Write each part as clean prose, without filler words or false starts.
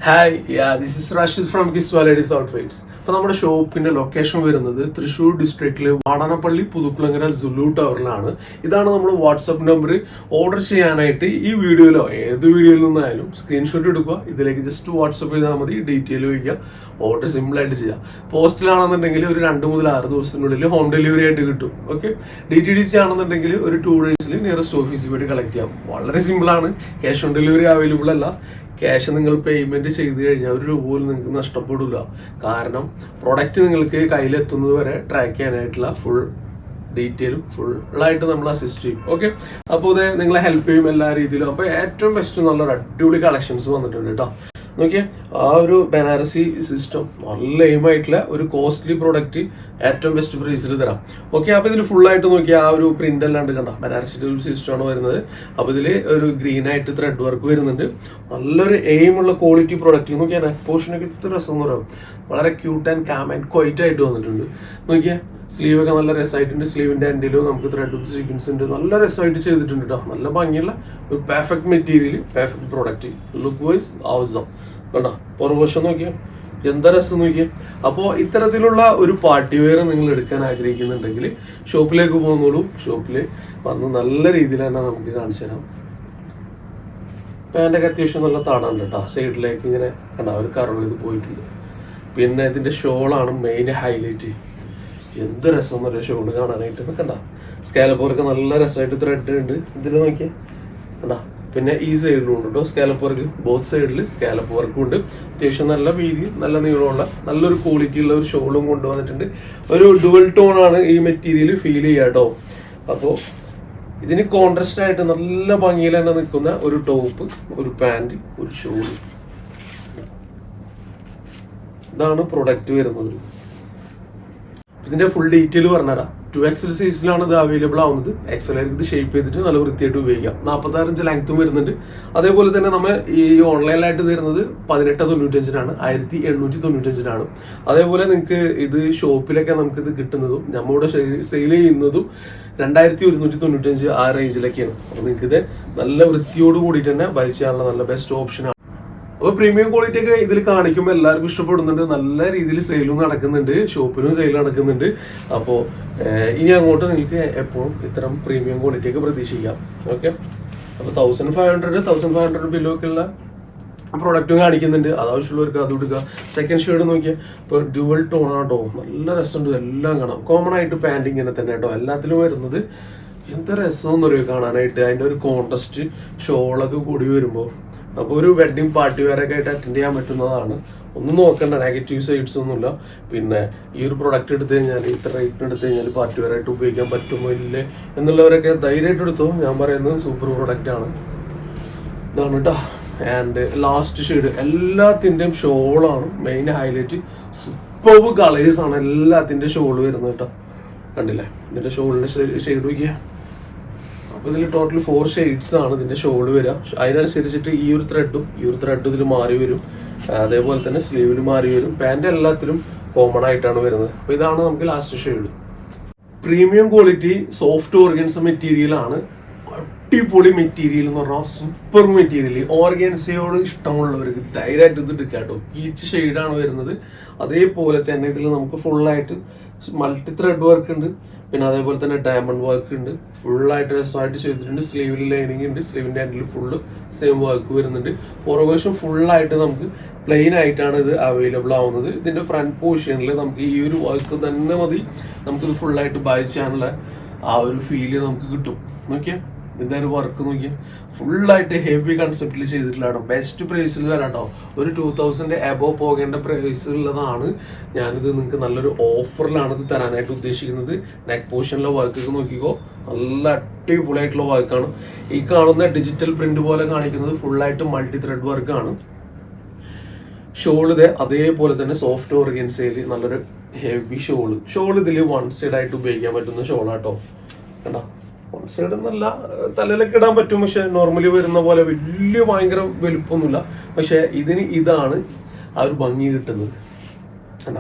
Hi, yeah, this is Rashid from Kiswa Ladies Outfits. അപ്പോൾ നമ്മുടെ ഷോപ്പിന്റെ ലൊക്കേഷൻ വരുന്നത് തൃശ്ശൂർ ഡിസ്ട്രിക്റ്റിലെ വാടാനപ്പള്ളി പുതുക്കുളങ്ങര സുലു ടവറിലാണ്. ഇതാണ് നമ്മൾ വാട്സപ്പ് നമ്പർ. ഓർഡർ ചെയ്യാനായിട്ട് ഈ വീഡിയോയിലോ ഏത് വീഡിയോയിൽ നിന്നായാലും സ്ക്രീൻഷോട്ട് എടുക്കുക, ഇതിലേക്ക് ജസ്റ്റ് വാട്സപ്പ് ചെയ്താൽ മതി, ഡീറ്റെയിൽ വയ്ക്കുക, ഓർഡർ സിമ്പിൾ ആയിട്ട് ചെയ്യാം. പോസ്റ്റിലാണെന്നുണ്ടെങ്കിൽ ഒരു 2 മുതൽ 6 ദിവസത്തിനുള്ളിൽ ഹോം ഡെലിവറി ആയിട്ട് കിട്ടും. ഓക്കെ, DTDC ആണെന്നുണ്ടെങ്കിൽ ഒരു 2 ഡേയ്സിൽ നിയറസ്റ്റ് ഓഫീസിൽ പോയിട്ട് കളക്ട് ചെയ്യാം. വളരെ സിമ്പിളാണ്. ക്യാഷ് ഓൺ ഡെലിവറി അവൈലബിൾ അല്ല. ക്യാഷ് നിങ്ങൾ പേയ്മെന്റ് ചെയ്ത് കഴിഞ്ഞാൽ ഒരു രൂപ പോലും നിങ്ങൾക്ക് നഷ്ടപ്പെടില്ല. കാരണം പ്രൊഡക്റ്റ് നിങ്ങൾക്ക് കയ്യിലെത്തുന്നത് വരെ ട്രാക്ക് ചെയ്യാനായിട്ടുള്ള ഫുൾ ഡീറ്റെയിലും ഫുള്ളായിട്ട് നമ്മൾ അസിസ്റ്റ് ചെയ്യും. ഓക്കെ, അപ്പോൾ ഇത് നിങ്ങളെ ഹെൽപ്പ് ചെയ്യും എല്ലാ രീതിയിലും. അപ്പോൾ ഏറ്റവും ബെസ്റ്റ് നല്ലൊരു അടിപൊളി കളക്ഷൻസ് വന്നിട്ടുണ്ട് കേട്ടോ. നോക്കിയേ, ആ ഒരു ബനാറസി സിസ്റ്റം നല്ല എയിമായിട്ടുള്ള ഒരു കോസ്റ്റ്ലി പ്രോഡക്റ്റ് ഏറ്റവും ബെസ്റ്റ് പ്രൈസിൽ തരാം. ഓക്കെ, അപ്പോൾ ഇതിൽ ഫുള്ളായിട്ട് നോക്കിയാൽ ആ ഒരു പ്രിന്റ് അല്ലാണ്ട് കണ്ട ബനാറസിന്റെ ഒരു സിസ്റ്റമാണ് വരുന്നത്. അപ്പോൾ ഇതിൽ ഒരു ഗ്രീൻ ആയിട്ട് ത്രെഡ് വർക്ക് വരുന്നുണ്ട്. നല്ലൊരു എയിമുള്ള ക്വാളിറ്റി പ്രോഡക്റ്റ്. നോക്കിയാൽ നെക്ക് പോർഷനൊക്കെ ഇത്ര രസം എന്ന് പറയാം. വളരെ cute and calm and quite ആയിട്ട് വന്നിട്ടുണ്ട്. നോക്കിയാൽ സ്ലീവ് ഒക്കെ നല്ല രസമായിട്ടുണ്ട്. സ്ലീവിന്റെ എൻഡിലും നമുക്ക് ത്രെഡ് വിത്ത് സീക്വൻസ് ഉണ്ട്. നല്ല രസമായിട്ട് ചെയ്തിട്ടുണ്ട് കേട്ടോ. നല്ല ഭംഗിയുള്ള ഒരു perfect material, perfect product. Look wise ആവശ്യം കണ്ടോ. പുറകുവശം നോക്കിയാൽ എന്താ രസം നോക്കിയാൽ. അപ്പോൾ ഇത്തരത്തിലുള്ള ഒരു പാർട്ടി വെയർ നിങ്ങൾ എടുക്കാൻ ആഗ്രഹിക്കുന്നുണ്ടെങ്കിൽ ഷോപ്പിലേക്ക് പോകുന്നോളൂ. ഷോപ്പിൽ വന്ന് നല്ല രീതിയിൽ തന്നെ നമുക്ക് കാണിച്ചു തരാം. പാൻ്റൊക്കെ അത്യാവശ്യം നല്ല താടാണ് കേട്ടോ. സൈഡിലേക്ക് ഇങ്ങനെ കണ്ട ഒരു കർവ് ചെയ്ത് പോയിട്ടുണ്ട്. പിന്നെ ഇതിന്റെ ഷോളാണ് മെയിൻ ഹൈലൈറ്റ്. എന്ത് രസം എന്ന് പറയുക ഷോള് കാണാനായിട്ട്. കണ്ട സ്കാലപ്പ് വർക്ക് നല്ല രസമായിട്ട് ത്രെഡ് ഉണ്ട് ഇതിൽ നോക്കിയാൽ കണ്ട. പിന്നെ ഈ സൈഡിലും ഉണ്ട് കേട്ടോ സ്കാലപ്പ് വർക്ക്. ബോത്ത് സൈഡിൽ സ്കാലപ്പ് വർക്കും ഉണ്ട്. അത്യാവശ്യം നല്ല വീതി നല്ല നീളമുള്ള നല്ലൊരു ക്വാളിറ്റി ഉള്ള ഒരു ഷോളും കൊണ്ടുവന്നിട്ടുണ്ട്. ഒരു ഡുവൽ ടോൺ ആണ് ഈ മെറ്റീരിയൽ ഫീൽ ചെയ്യുക കേട്ടോ. അപ്പോൾ ഇതിന് കോൺട്രാസ്റ്റ് ആയിട്ട് നല്ല ഭംഗിയിൽ തന്നെ നിൽക്കുന്ന ഒരു ടോപ്പ്, ഒരു പാൻറ്, ഒരു ഷോള്. ഇതാണ് പ്രൊഡക്റ്റ് വരുന്നത്. ഇതിന്റെ ഫുൾ ഡീറ്റെയിൽ പറഞ്ഞുതരാം. 2XL സൈസിലാണ് ഇത് അവൈലബിൾ ആവുന്നത്. XL ഇത് ഷേപ്പ് ചെയ്തിട്ട് നല്ല വൃത്തിയായിട്ട് ഉപയോഗിക്കാം. 46 ഇഞ്ച് ലെങ്ത്തും വരുന്നുണ്ട്. അതേപോലെ തന്നെ നമ്മൾ ഈ ഓൺലൈനിലായിട്ട് തരുന്നത് 1895-നാണ്, 1895-നാണ്. അതേപോലെ നിങ്ങൾക്ക് ഇത് ഷോപ്പിലൊക്കെ നമുക്ക് ഇത് കിട്ടുന്നതും നമ്മളിവിടെ സെയിൽ ചെയ്യുന്നതും 2195 ആ റേഞ്ചിലൊക്കെയാണ്. അപ്പോൾ നിങ്ങൾക്ക് ഇത് നല്ല വൃത്തിയോട് കൂടിയിട്ട് തന്നെ ബൈ ചെയ്യാനുള്ള നല്ല ബെസ്റ്റ് ഓപ്ഷനാണ്. അപ്പോൾ പ്രീമിയം ക്വാളിറ്റി ഒക്കെ ഇതിൽ കാണിക്കുമ്പോൾ എല്ലാവർക്കും ഇഷ്ടപ്പെടുന്നുണ്ട്. നല്ല രീതിയിൽ സെയിലും നടക്കുന്നുണ്ട്, ഷോപ്പിലും സെയിൽ നടക്കുന്നുണ്ട്. അപ്പോൾ ഇനി അങ്ങോട്ട് നിങ്ങൾക്ക് എപ്പോഴും ഇത്തരം പ്രീമിയം ക്വാളിറ്റി ഒക്കെ പ്രതീക്ഷിക്കാം. ഓക്കെ, അപ്പോൾ 1500 ബിലോ ഒക്കെ ഉള്ള പ്രോഡക്റ്റും കാണിക്കുന്നുണ്ട്. അതാവശ്യമുള്ളവർക്ക് അത് കൊടുക്കുക. സെക്കൻഡ് ഷെയ്ഡ് നോക്കിയാൽ ഇപ്പോൾ ഡ്യുവൽ ടോൺ ആട്ടോ. നല്ല രസമുണ്ട്. എല്ലാം കാണാം. കോമൺ ആയിട്ട് പാൻറ് ഇങ്ങനെ തന്നെ കേട്ടോ എല്ലാത്തിലും വരുന്നത്. എന്ത് രസമെന്ന് പറയുക കാണാനായിട്ട്. അതിൻ്റെ ഒരു കോൺട്രാസ്റ്റ് ഷോളൊക്കെ കൂടി വരുമ്പോൾ അപ്പോൾ ഒരു വെഡ്ഡിങ് പാർട്ടി വെയറൊക്കെ ആയിട്ട് അറ്റൻഡ് ചെയ്യാൻ പറ്റുന്നതാണ്. ഒന്നും നോക്കണ്ട, നെഗറ്റീവ് സൈഡ്സ് ഒന്നുമില്ല. പിന്നെ ഈ ഒരു പ്രൊഡക്റ്റ് എടുത്തു കഴിഞ്ഞാൽ ഇത്ര റേറ്റിന് എടുത്തു കഴിഞ്ഞാൽ പാർട്ടി വെയർ ആയിട്ട് ഉപയോഗിക്കാൻ പറ്റുമോ ഇല്ലേ എന്നുള്ളവരൊക്കെ ധൈര്യമായിട്ട് എടുത്തോ. ഞാൻ പറയുന്നത് സൂപ്പർ പ്രൊഡക്റ്റ് ആണ്. ഇതാണ് കേട്ടോ. ആൻഡ് ലാസ്റ്റ് ഷെയ്ഡ് എല്ലാത്തിൻ്റെയും ഷോളാണ് മെയിൻ ഹൈലൈറ്റ്. സൂപ്പർ കളേഴ്സ് ആണ് എല്ലാത്തിൻ്റെ ഷോൾ വരുന്നത് കേട്ടോ. കണ്ടില്ലേ ഇതിൻ്റെ ഷോളിൻ്റെ ഷെയ്ഡ് നോക്കിയാൽ. അപ്പോൾ ഇതിൽ ടോട്ടൽ 4 ഷെയ്ഡ്സ് ആണ് ഇതിന്റെ ഷോൾ വരിക. അതിനനുസരിച്ചിട്ട് ഈ ഒരു ത്രെഡും ഇതിൽ മാറി വരും. അതേപോലെ തന്നെ സ്ലീവിൽ മാറി വരും. പാൻറ് എല്ലാത്തിലും കോമൺ ആയിട്ടാണ് വരുന്നത്. അപ്പോൾ ഇതാണ് നമുക്ക് last shade. Premium quality soft organza material ആണ്. അടിപൊളി മെറ്റീരിയൽ എന്ന് പറഞ്ഞാൽ സൂപ്പർ മെറ്റീരിയൽ. ഓർഗൻസയോട് ഇഷ്ടമുള്ളവർക്ക് ധൈര്യമായിട്ട് ഇത് എടുക്കാം കേട്ടോ. ഈച്ച് ഷെയ്ഡാണ് വരുന്നത്. അതേപോലെ തന്നെ ഇതിൽ നമുക്ക് ഫുള്ളായിട്ട് മൾട്ടി ത്രെഡ് വർക്ക് ഉണ്ട്. പിന്നെ അതേപോലെ തന്നെ ഡയമണ്ട് വർക്ക് ഉണ്ട്. ഫുള്ളായിട്ട് രസമായിട്ട് ചെയ്തിട്ടുണ്ട്. സ്ലീവിൽ ലൈനിങ് ഉണ്ട്. സ്ലീവിന്റെ എൻഡിൽ ഫുള്ള് സെയിം വർക്ക് വരുന്നുണ്ട്. പുറകുവശം ഫുള്ളായിട്ട് നമുക്ക് പ്ലെയിൻ ആയിട്ടാണ് ഇത് അവൈലബിൾ ആവുന്നത്. ഇതിന്റെ ഫ്രണ്ട് പോർഷനിൽ നമുക്ക് ഈ ഒരു വർക്ക് തന്നെ മതി. നമുക്കിത് ഫുള്ളായിട്ട് ബൈ ചെയ്യാനുള്ള ആ ഒരു ഫീല് നമുക്ക് കിട്ടും. നോക്കിയാൽ ഇതിന്റെ ഒരു വർക്ക് നോക്കിയാൽ ഫുള്ളായിട്ട് ഹെവി കൺസെപ്റ്റിൽ ചെയ്തിട്ടുള്ളതാണ്. ബെസ്റ്റ് പ്രൈസിൽ തരാട്ടോ. ഒരു 2000 എബോ പോകേണ്ട പ്രൈസിലുള്ളതാണ്. ഞാനിത് നിങ്ങൾക്ക് നല്ലൊരു ഓഫറിലാണ് ഇത് തരാനായിട്ട് ഉദ്ദേശിക്കുന്നത്. നെക്ക് പോർഷനിലെ വർക്കൊക്കെ നോക്കിക്കോ. നല്ല അടിപൊളിയായിട്ടുള്ള വർക്കാണ്. ഈ കാണുന്ന ഡിജിറ്റൽ പ്രിന്റ് പോലെ കാണിക്കുന്നത് ഫുള്ളായിട്ട് മൾട്ടി ത്രെഡ് വർക്കാണ്. ഷോൾ ഇത് അതേപോലെ തന്നെ സോഫ്റ്റ് ഓർഗൻസയിൽ നല്ലൊരു ഹെവി ഷോൾ ഇതിൽ 1 സൈഡ് ആയിട്ട് ഉപയോഗിക്കാൻ പറ്റുന്ന ഷോളാട്ടോ. കണ്ടോ, 1 സൈഡ് എന്നല്ല, തലയിലൊക്കെ ഇടാൻ പറ്റും. പക്ഷെ നോർമലി വരുന്ന പോലെ വലിയ ഭയങ്കര വലുപ്പമൊന്നുമില്ല. പക്ഷെ ഇതിന് ഇതാണ് ആ ഒരു ഭംഗി കിട്ടുന്നത്. കണ്ട,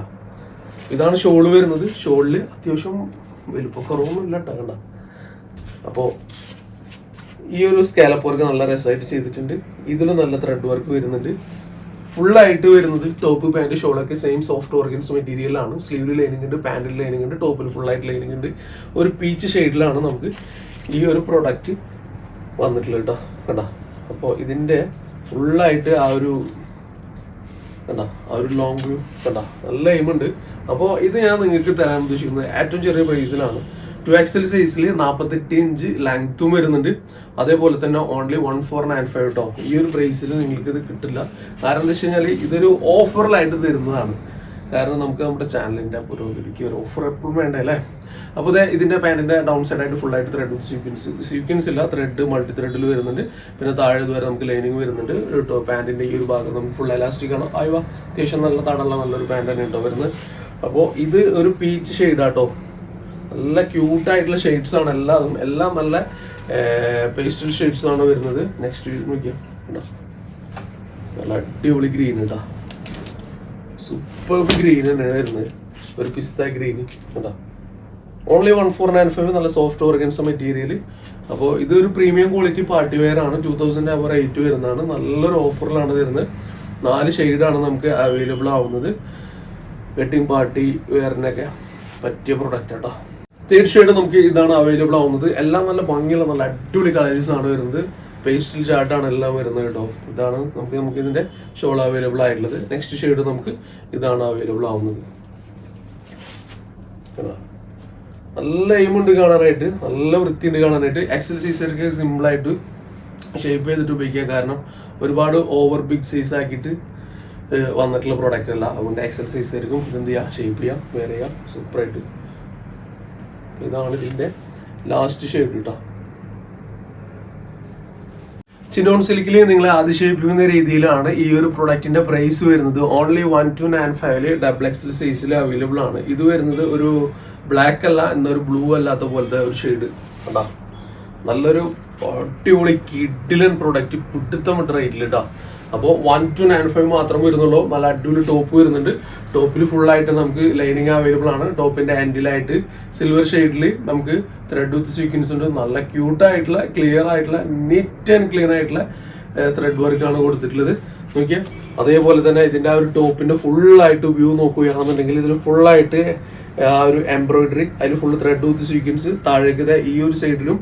ഇതാണ് ഷോള് വരുന്നത്. ഷോളിൽ അത്യാവശ്യം വലുപ്പക്കുറവൊന്നുമില്ല കേട്ടോ. കണ്ട, അപ്പോൾ ഈ ഒരു സ്കാലപ്പ് വർക്ക് നല്ല രസമായിട്ട് ചെയ്തിട്ടുണ്ട്. ഇതിലും നല്ല ത്രെഡ് വർക്ക് വരുന്നുണ്ട്. ഫുള്ളായിട്ട് വരുന്നത് ടോപ്പ് പാൻറ് ഷോളൊക്കെ സെയിം സോഫ്റ്റ് ഓർഗൻസ് മെറ്റീരിയലാണ്. സ്ലീവിൽ ലൈനിങ് ഉണ്ട്, പാൻറ്റിൽ ലൈനിങ് ഉണ്ട്, ടോപ്പിൽ ഫുള്ളായിട്ട് ലൈനിങ് ഉണ്ട്. ഒരു പീച്ച് ഷെയ്ഡിലാണ് നമുക്ക് ഈ ഒരു പ്രൊഡക്റ്റ് വന്നിട്ടുള്ളത് കേട്ടോ. കണ്ടോ? അപ്പോൾ ഇതിൻ്റെ ഫുള്ളായിട്ട് ആ ഒരു ലോങ് വ്യൂ കണ്ട നല്ല എയിമുണ്ട്. അപ്പോൾ ഇത് ഞാൻ നിങ്ങൾക്ക് തരാൻ ഉദ്ദേശിക്കുന്നത് ഏറ്റവും ചെറിയ പ്രൈസിലാണ്. 2XL സൈസിൽ 48 ഇഞ്ച് ലെങ്ത്തും വരുന്നുണ്ട്. അതേപോലെ തന്നെ ഓൺലി 1495 കേട്ടോ. ഈ ഒരു പ്രൈസിൽ നിങ്ങൾക്ക് ഇത് കിട്ടില്ല. കാരണം എന്താ വെച്ച് കഴിഞ്ഞാൽ ഇതൊരു ഓഫറിലായിട്ട് തരുന്നതാണ്. കാരണം നമുക്ക് നമ്മുടെ ചാനലിൻ്റെ പുരോഗതിക്ക് ഒരു ഓഫർ എപ്പോഴും വേണ്ടേ അല്ലേ. അപ്പോൾ ഇതിന്റെ പാൻറ്റിന്റെ ഡൗൺ സൈഡ് ആയിട്ട് ഫുൾ ആയിട്ട് ത്രെഡ് സീക്വൻസ് ഇല്ല, ത്രെഡ് മൾട്ടി ത്രെഡിൽ വരുന്നുണ്ട്. പിന്നെ താഴെ ഇതുവരെ നമുക്ക് ലൈനിങ് വരുന്നുണ്ട്. പാൻറ്റിന്റെ ഈ ഒരു ഭാഗം നമുക്ക് ഫുൾ എലാസ്റ്റിക് ആണ്. അത്യാവശ്യം നല്ല തടമുള്ള നല്ലൊരു പാൻറ് തന്നെ കേട്ടോ വരുന്നത്. അപ്പോൾ ഇത് ഒരു പീച്ച് ഷെയ്ഡാട്ടോ. നല്ല ക്യൂട്ടായിട്ടുള്ള ഷെയ്ഡ്സ് ആണ് എല്ലാം നല്ല പേസ്റ്റൽ ഷെയ്ഡ്സ് ആണ് വരുന്നത്. നെക്സ്റ്റ് നോക്കിയാൽ നല്ല അടിപൊളി ഗ്രീൻ കേട്ടോ. സൂപ്പർ ഗ്രീൻ തന്നെയാണ് വരുന്നത്. ഒരു പിസ്ത ഗ്രീൻ കേട്ടോ. ഓൺലി 1495 നല്ല സോഫ്റ്റ് ഓർഗൻസ മെറ്റീരിയൽ. അപ്പോൾ ഇതൊരു പ്രീമിയം ക്വാളിറ്റി പാർട്ടി വെയർ ആണ്. 2000 അവർ റേറ്റ് വരുന്നതാണ്. നല്ലൊരു ഓഫറിലാണ് വരുന്നത്. 4 ഷെയ്ഡാണ് നമുക്ക് അവൈലബിൾ ആവുന്നത്. വെഡിങ് പാർട്ടി വെയറിനൊക്കെ പറ്റിയ പ്രൊഡക്റ്റ് കേട്ടോ. തേർഡ് ഷെയ്ഡ് നമുക്ക് ഇതാണ് അവൈലബിൾ ആവുന്നത്. എല്ലാം നല്ല ഭംഗിയുള്ള നല്ല അടിപൊളി കളേഴ്സ് ആണ് വരുന്നത്. പേസ്റ്റൽ ചാർട്ടാണ് എല്ലാം വരുന്നത് കേട്ടോ. ഇതാണ് നമുക്ക് ഇതിന്റെ ഷോൾ അവൈലബിൾ ആയിട്ടുള്ളത്. നെക്സ്റ്റ് ഷെയ്ഡ് നമുക്ക് ഇതാണ് അവൈലബിൾ ആവുന്നത്. നല്ല എയിമുണ്ട് കാണാനായിട്ട്, നല്ല വൃത്തിയുണ്ട് കാണാനായിട്ട്. എക്സൽ സൈസർക്ക് സിമ്പിളായിട്ട് ഷേപ്പ് ചെയ്തിട്ട് ഉപയോഗിക്കുക. കാരണം ഒരുപാട് ഓവർ ബിഗ് സൈസ് ആക്കിയിട്ട് വന്നിട്ടുള്ള പ്രോഡക്റ്റ് അല്ല. അതുകൊണ്ട് എക്സൽ സൈസർക്കും ഇതെന്ത് ചെയ്യാം, ഷേപ്പ് ചെയ്യാം, വെയർ ചെയ്യാം സൂപ്പറായിട്ട്. ഇതാണ് ഇതിന്റെ ലാസ്റ്റ് ഷെയ്ഡ് കേട്ടോ. ചിനോൺ സിൽക്കിൽ നിങ്ങളെ അതിശയിപ്പിക്കുന്ന രീതിയിലാണ് ഈ ഒരു പ്രൊഡക്റ്റിന്റെ പ്രൈസ് വരുന്നത്. ഓൺലി 1295 ഡബിൾ എക്സൽ സൈസിൽ അവൈലബിൾ ആണ്. ഇത് വരുന്നത് ഒരു ബ്ലാക്ക് അല്ല എന്നൊരു ബ്ലൂ അല്ലാത്ത പോലത്തെ ഒരു ഷെയ്ഡ് കണ്ടാ. നല്ലൊരു അടിപൊളി കിഡിലൻ പ്രൊഡക്റ്റ് പിടുത്തമിട്ട റേറ്റിൽ കേട്ടോ. അപ്പോൾ 1295 മാത്രം വരുന്നുള്ളൂ. നല്ല അടിപൊളി ടോപ്പ് വരുന്നുണ്ട്. ടോപ്പിൽ ഫുള്ളായിട്ട് നമുക്ക് ലൈനിങ് അവൈലബിൾ ആണ്. ടോപ്പിന്റെ ഹാൻഡിലായിട്ട് സിൽവർ ഷെയ്ഡിൽ നമുക്ക് ത്രെഡ് വിത്ത് സീക്വൻസ് ഉണ്ട്. നല്ല ക്യൂട്ടായിട്ടുള്ള ക്ലിയർ ആയിട്ടുള്ള നീറ്റ് ആൻഡ് ക്ലീൻ ആയിട്ടുള്ള ത്രെഡ് വർക്കാണ് കൊടുത്തിട്ടുള്ളത്. നോക്കിയാൽ അതേപോലെ തന്നെ ഇതിന്റെ ആ ഒരു ടോപ്പിന്റെ ഫുള്ളായിട്ട് വ്യൂ നോക്കുകയാണെന്നുണ്ടെങ്കിൽ ഇതിൽ ഫുള്ളായിട്ട് ആ ഒരു എംബ്രോയിഡറി, അതിൽ ഫുൾ ത്രെഡ് വിത്ത് സീക്വൻസ്. താഴേക്ക് ഈ ഒരു സൈഡിലും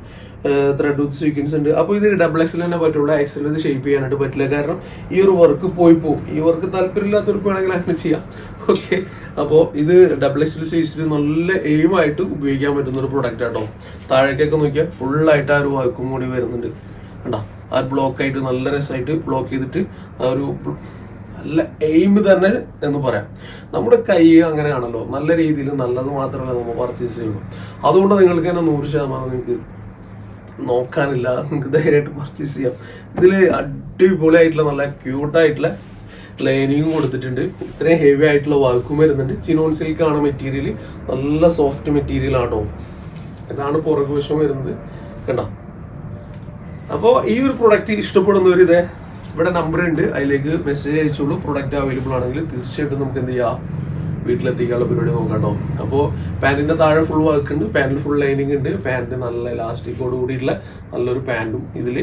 ത്രെഡ് വിത്ത് സീക്വൻസ് ഉണ്ട്. അപ്പോൾ ഇത് ഡബിൾ എക്സൽ തന്നെ പറ്റുള്ളൂ. എക്സൽ ഇത് ഷേപ്പ് ചെയ്യാനായിട്ട് പറ്റില്ല. കാരണം ഈ ഒരു വർക്ക് പോയി പോകും. ഈ വർക്ക് താല്പര്യമില്ലാത്തവർക്ക് വേണമെങ്കിൽ അങ്ങനെ ചെയ്യാം. ഓക്കെ, അപ്പോൾ ഇത് ഡബിൾ എക്സൽ സൈസിൽ നല്ല എയിമായിട്ട് ഉപയോഗിക്കാൻ പറ്റുന്ന ഒരു പ്രൊഡക്റ്റ് ആട്ടോ. താഴേക്കൊക്കെ നോക്കിയാൽ ഫുള്ളായിട്ട് ആ ഒരു വർക്കും കൂടി വരുന്നുണ്ട് കണ്ടോ. ആ ബ്ലോക്ക് ആയിട്ട് നല്ല രസമായിട്ട് ബ്ലോക്ക് ചെയ്തിട്ട് ആ ഒരു നല്ല എയിം തന്നെ എന്ന് പറയാം. നമ്മുടെ കൈ അങ്ങനെയാണല്ലോ, നല്ല രീതിയിൽ നല്ലത് മാത്രമല്ല നമ്മൾ പർച്ചേസ് ചെയ്യുള്ളൂ. അതുകൊണ്ട് നിങ്ങൾക്ക് തന്നെ 100% നിങ്ങൾക്ക് നോക്കാനില്ല, നിങ്ങൾക്ക് ധൈര്യമായിട്ട് പർച്ചേസ് ചെയ്യാം. ഇതിൽ അടിപൊളിയായിട്ടുള്ള നല്ല ക്യൂട്ടായിട്ടുള്ള ലൈനിങ് കൊടുത്തിട്ടുണ്ട്. ഇത്രയും ഹെവി ആയിട്ടുള്ള വർക്കും വരുന്നുണ്ട്. ചിനോൺ സിൽക്ക് ആണ് മെറ്റീരിയൽ. നല്ല സോഫ്റ്റ് മെറ്റീരിയൽ ആണോ. ഇതാണ് പുറകുവശം വരുന്നത് കണ്ടോ. അപ്പോൾ ഈ ഒരു പ്രൊഡക്റ്റ് ഇഷ്ടപ്പെടുന്നവർ ഇതേ ഇവിടെ നമ്പർ ഉണ്ട്, അതിലേക്ക് മെസ്സേജ് അയച്ചോളൂ. പ്രൊഡക്റ്റ് അവൈലബിൾ ആണെങ്കിൽ തീർച്ചയായിട്ടും നമുക്ക് എന്ത് ചെയ്യാം, വീട്ടിലെത്തിക്കാനുള്ള പരിപാടി നോക്കാം കേട്ടോ. അപ്പോൾ പാൻറ്റിന്റെ താഴെ ഫുൾ വർക്ക് ഉണ്ട്, പാൻറ്റിൽ ഫുൾ ലൈനിങ് ഉണ്ട്. പാൻറ്റ് നല്ല ഇലാസ്റ്റിക്കോട് കൂടിയിട്ടുള്ള നല്ലൊരു പാൻറ്റും ഇതിൽ